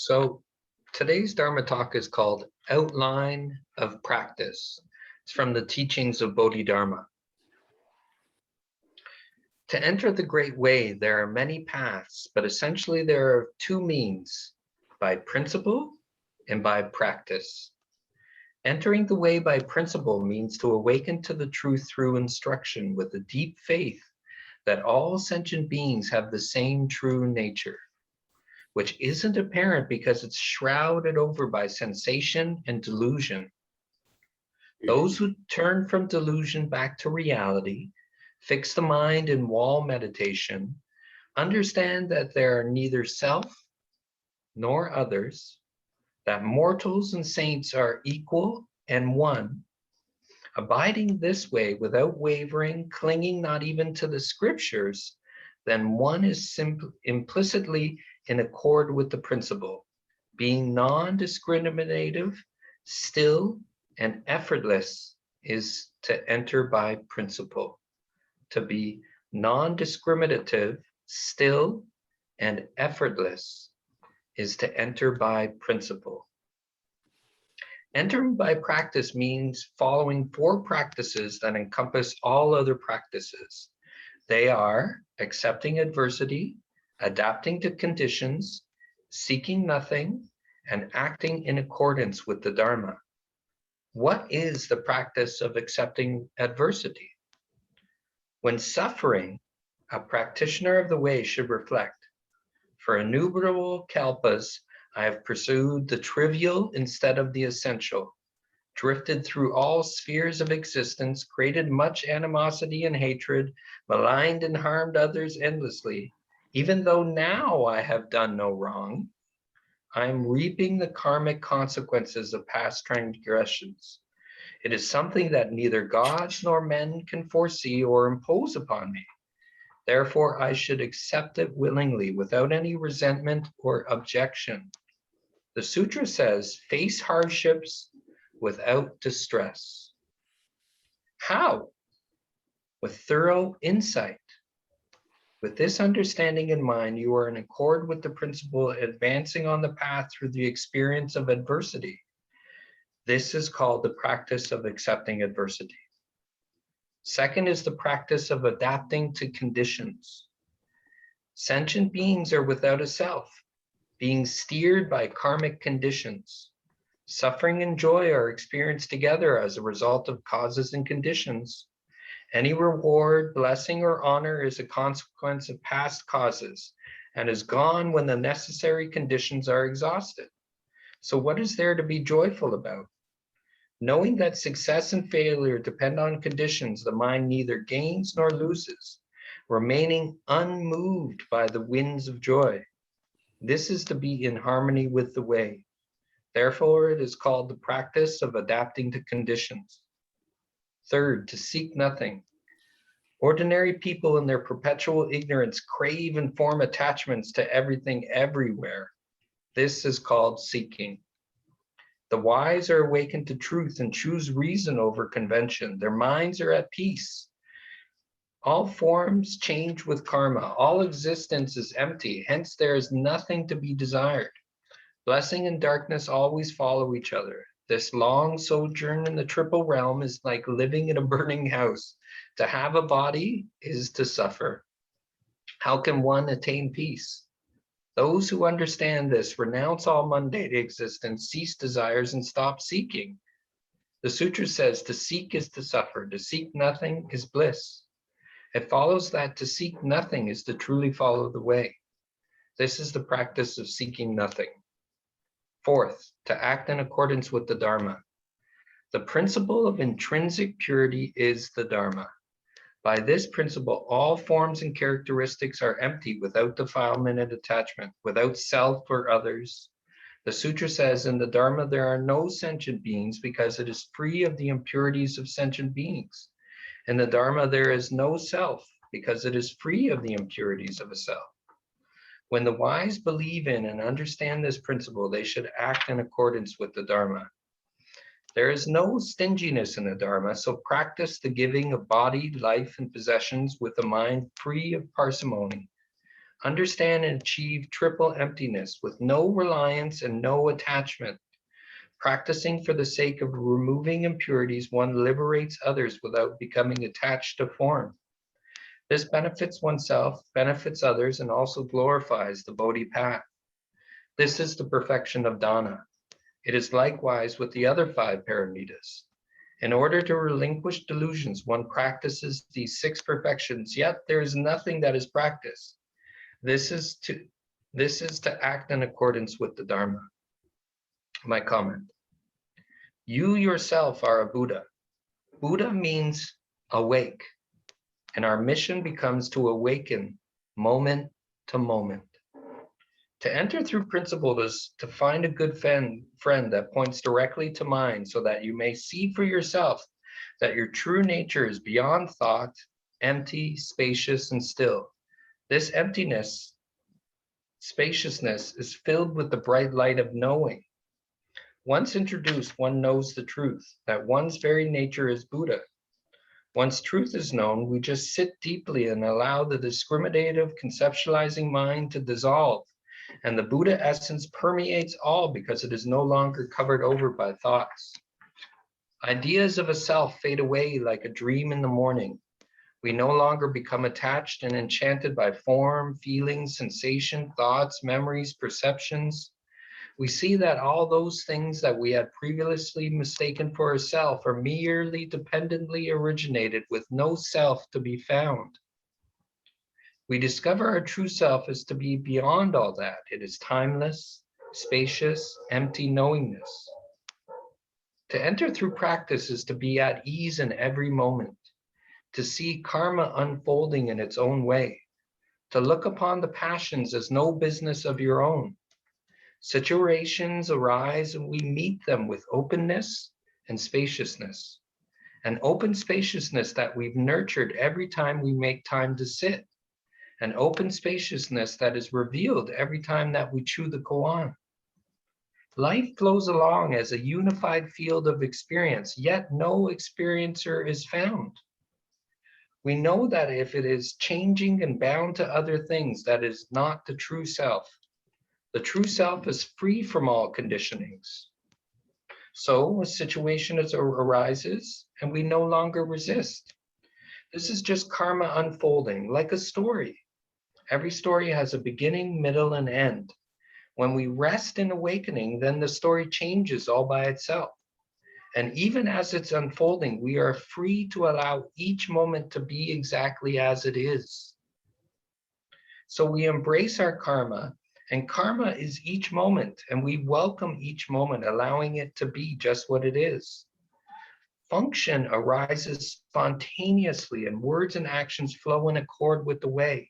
So today's Dharma talk is called Outline of Practice. It's from the teachings of Bodhidharma. To enter the Great Way, there are many paths, but essentially there are two means, by principle and by practice. Entering the way by principle means to awaken to the truth through instruction with a deep faith that all sentient beings have the same true nature, which isn't apparent because it's shrouded over by sensation and delusion. Those who turn from delusion back to reality, fix the mind in wall meditation, understand that there are neither self nor others, that mortals and saints are equal and one, abiding this way without wavering, clinging not even to the scriptures, then one is implicitly in accord with the principle, being non-discriminative, still, and effortless is to enter by principle. To be non-discriminative, still, and effortless is to enter by principle. Entering by practice means following four practices that encompass all other practices. They are accepting adversity, adapting to conditions, seeking nothing, and acting in accordance with the Dharma. What is the practice of accepting adversity? When suffering, a practitioner of the way should reflect, for innumerable kalpas, I have pursued the trivial instead of the essential, drifted through all spheres of existence, created much animosity and hatred, maligned and harmed others endlessly. Even though now I have done no wrong, I am reaping the karmic consequences of past transgressions. It is something that neither gods nor men can foresee or impose upon me. Therefore, I should accept it willingly without any resentment or objection. The sutra says, face hardships without distress. How? With thorough insight. With this understanding in mind, you are in accord with the principle advancing on the path through the experience of adversity. This is called the practice of accepting adversity. Second is the practice of adapting to conditions. Sentient beings are without a self, being steered by karmic conditions. Suffering and joy are experienced together as a result of causes and conditions. Any reward, blessing, or honor is a consequence of past causes and is gone when the necessary conditions are exhausted. So what is there to be joyful about? Knowing that success and failure depend on conditions, the mind neither gains nor loses, remaining unmoved by the winds of joy. This is to be in harmony with the way. Therefore, it is called the practice of adapting to conditions. Third, to seek nothing. Ordinary people in their perpetual ignorance crave and form attachments to everything everywhere. This is called seeking. The wise are awakened to truth and choose reason over convention. Their minds are at peace. All forms change with karma. All existence is empty. Hence, there is nothing to be desired. Blessing and darkness always follow each other. This long sojourn in the triple realm is like living in a burning house. To have a body is to suffer. How can one attain peace? Those who understand this renounce all mundane existence, cease desires, and stop seeking. The sutra says to seek is to suffer, to seek nothing is bliss. It follows that to seek nothing is to truly follow the way. This is the practice of seeking nothing. Fourth, to act in accordance with the Dharma. The principle of intrinsic purity is the Dharma. By this principle, all forms and characteristics are empty without defilement and attachment, without self or others. The sutra says in the Dharma there are no sentient beings because it is free of the impurities of sentient beings. In the Dharma there is no self because it is free of the impurities of a self. When the wise believe in and understand this principle, they should act in accordance with the Dharma. There is no stinginess in the Dharma, so practice the giving of body, life, and possessions with a mind free of parsimony. Understand and achieve triple emptiness with no reliance and no attachment. Practicing for the sake of removing impurities, one liberates others without becoming attached to form. This benefits oneself, benefits others, and also glorifies the Bodhi path. This is the perfection of dana. It is likewise with the other 5 paramitas. In order to relinquish delusions, one practices these 6 perfections, yet there is nothing that is practiced. This is to act in accordance with the Dharma. My comment. You yourself are a Buddha. Buddha means awake, and our mission becomes to awaken moment to moment. To enter through principle is to find a good friend that points directly to mind so that you may see for yourself that your true nature is beyond thought, empty, spacious, and still. This emptiness, spaciousness is filled with the bright light of knowing. Once introduced, one knows the truth, that one's very nature is Buddha. Once truth is known, we just sit deeply and allow the discriminative, conceptualizing mind to dissolve, and the Buddha essence permeates all because it is no longer covered over by thoughts. Ideas of a self fade away like a dream in the morning. We no longer become attached and enchanted by form, feelings, sensation, thoughts, memories, perceptions. We see that all those things that we had previously mistaken for a self are merely dependently originated with no self to be found. We discover our true self is to be beyond all that. It is timeless, spacious, empty knowingness. To enter through practice is to be at ease in every moment, to see karma unfolding in its own way, to look upon the passions as no business of your own. Situations arise and we meet them with openness and spaciousness, an open spaciousness that we've nurtured every time we make time to sit, an open spaciousness that is revealed every time that we chew the koan. Life flows along as a unified field of experience, yet no experiencer is found. We know that if it is changing and bound to other things, that is not the true self. The true self is free from all conditionings. So a situation arises and we no longer resist. This is just karma unfolding like a story. Every story has a beginning, middle, and end. When we rest in awakening, then the story changes all by itself. And even as it's unfolding, we are free to allow each moment to be exactly as it is. So we embrace our karma, and karma is each moment, and we welcome each moment, allowing it to be just what it is. Function arises spontaneously, and words and actions flow in accord with the way.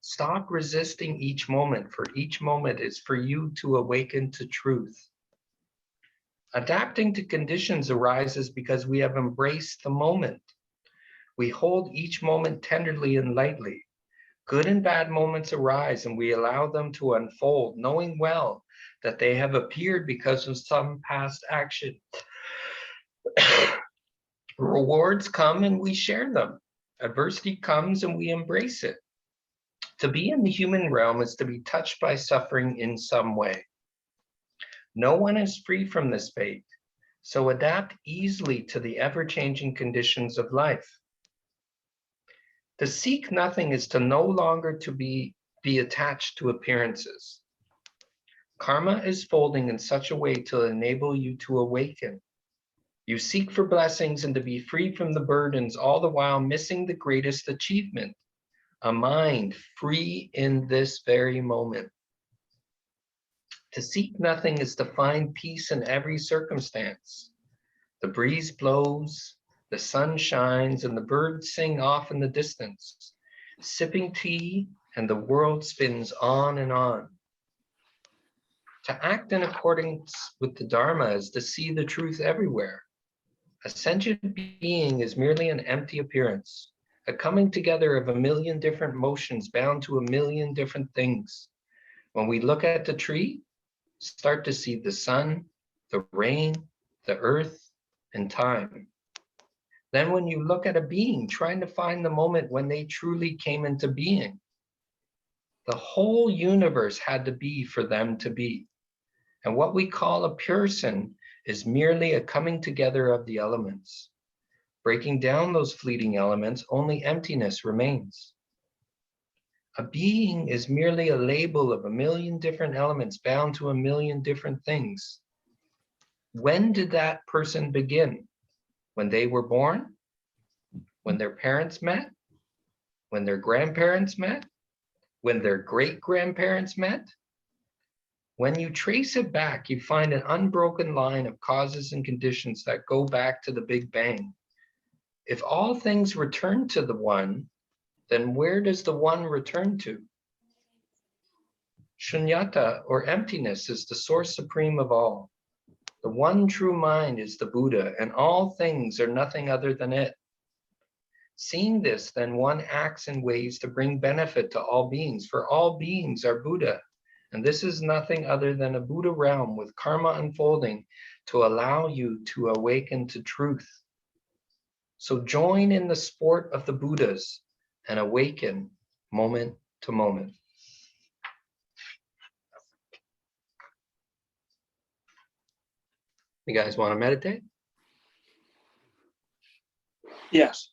Stop resisting each moment, for each moment is for you to awaken to truth. Adapting to conditions arises because we have embraced the moment. We hold each moment tenderly and lightly. Good and bad moments arise and we allow them to unfold, knowing well that they have appeared because of some past action. Rewards come and we share them. Adversity comes and we embrace it. To be in the human realm is to be touched by suffering in some way. No one is free from this fate, so adapt easily to the ever-changing conditions of life. To seek nothing is to no longer to be attached to appearances. Karma is folding in such a way to enable you to awaken. You seek for blessings and to be free from the burdens, all the while missing the greatest achievement, a mind free in this very moment. To seek nothing is to find peace in every circumstance. The breeze blows, the sun shines, and the birds sing off in the distance, sipping tea, and the world spins on and on. To act in accordance with the Dharma is to see the truth everywhere. A sentient being is merely an empty appearance, a coming together of a million different motions bound to a million different things. When we look at the tree, start to see the sun, the rain, the earth, and time. Then when you look at a being, trying to find the moment when they truly came into being. The whole universe had to be for them to be. And what we call a person is merely a coming together of the elements. Breaking down those fleeting elements, only emptiness remains. A being is merely a label of a million different elements bound to a million different things. When did that person begin? When they were born? When their parents met? When their grandparents met? When their great-grandparents met? When you trace it back, you find an unbroken line of causes and conditions that go back to the Big Bang. If all things return to the one, then where does the one return to? Shunyata, or emptiness, is the source supreme of all. The one true mind is the Buddha, and all things are nothing other than it. Seeing this, then one acts in ways to bring benefit to all beings, for all beings are Buddha. And this is nothing other than a Buddha realm with karma unfolding to allow you to awaken to truth. So join in the sport of the Buddhas and awaken moment to moment. You guys want to meditate? Yes.